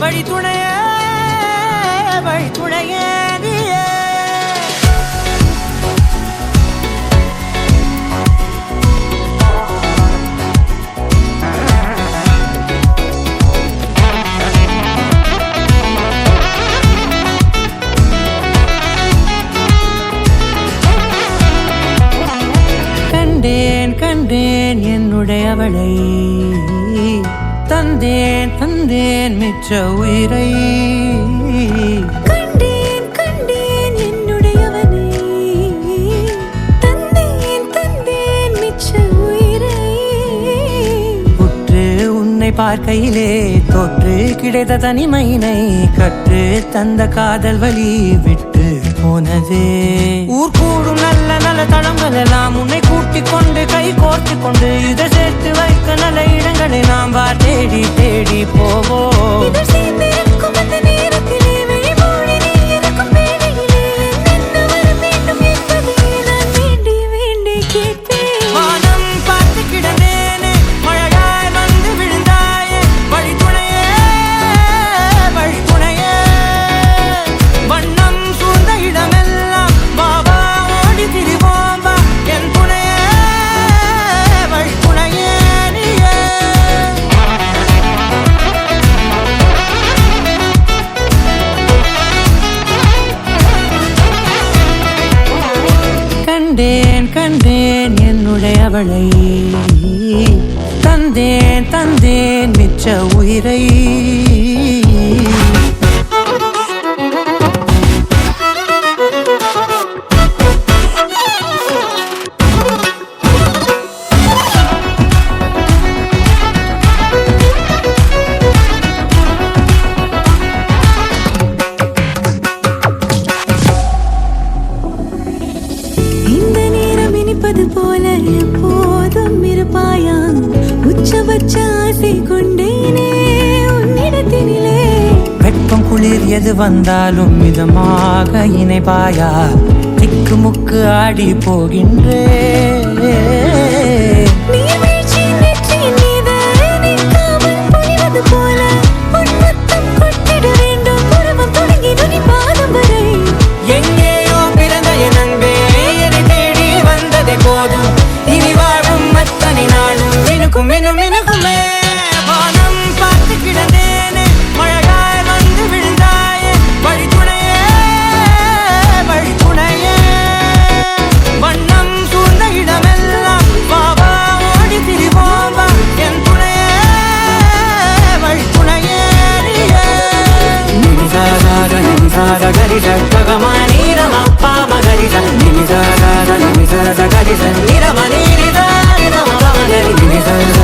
வழி துணையே வழி துணையே நீயே. கண்டேன் கண்டேன் என்னுடையவளை, தந்தேன் தந்தேன் மிச்ச உயிரை. கண்டேன் கண்டேன் என்னுடையவனை, தந்தேன் தந்தேன் மிச்ச உயிரை. உற்று உன்னை பார்க்கையிலே தோற்று கிடைத்த தனிமையினை கற்று தந்த காதல் வழி விட்டு போனதே. ஊர் கூடும் நல்ல நல்ல தளங்கள் எல்லாம் உன்னை கூட்டிக் கொண்டு கை கோர்த்து கொண்டு இதை சேர்த்து வைக்க நல்ல இடங்களை நாம் வா தேடி தேடி போவோம். வானம் பார்த்து கிடந்தேனே மழையாய் வந்து விழுந்தாயே வழி துணையே வழி துணையே. வண்ணம் சூழ்ந்த இடமெல்லாம் பாபா ஓடி திரிவோம் வா என் துணையே வழி துணையே நீயே. கண்டேன் கண்டேன் என்னுடையவளை, தந்தேன் தந்தேன் மிச்ச உயிரை. இந்த நேரம் இனிப்பது போல எப்போதும் இருப்பாயா, உச்சபட்ச ஆசை கொண்டேனே உன்னிடத்தினிலே. வெப்பம் குளிர் எது வந்தாலும் மிதமாக இணைப்பாயா, திக்கு முக்கு ஆடி போகின்றே. நீர்வீழ்ச்சியின் நெற்றியின் மீது நிற்காமல் பொழிவது போல உன் முத்தம் கொட்டிட வேண்டும். உருவம் தொடங்கி நுனி பாதம் வரை எங்கேயோ பிறந்த என் அன்பே என்னை தேடி வந்ததே போதும். இனி வாழும் அத்தனை நாளும் எனக்கும் இன்னும் எனக்குமே. வானம் பார்த்து கிடந்தேனே மழையாய் வந்து விழுந்தாயே வழி துணையே வழி துணையே. வண்ணம் சூழ்ந்த இடமெல்லாம் பாபா ஓடி திரிவோம் வா என் துணையே வழி துணையே நீயே. நிமிசாக நிமிசாக கரிச ககமானீரம் அப்பா மகரிச நிமிசாக நிமிசாக கரிச நிரம நீரித நிரம மகரி நிமிசாக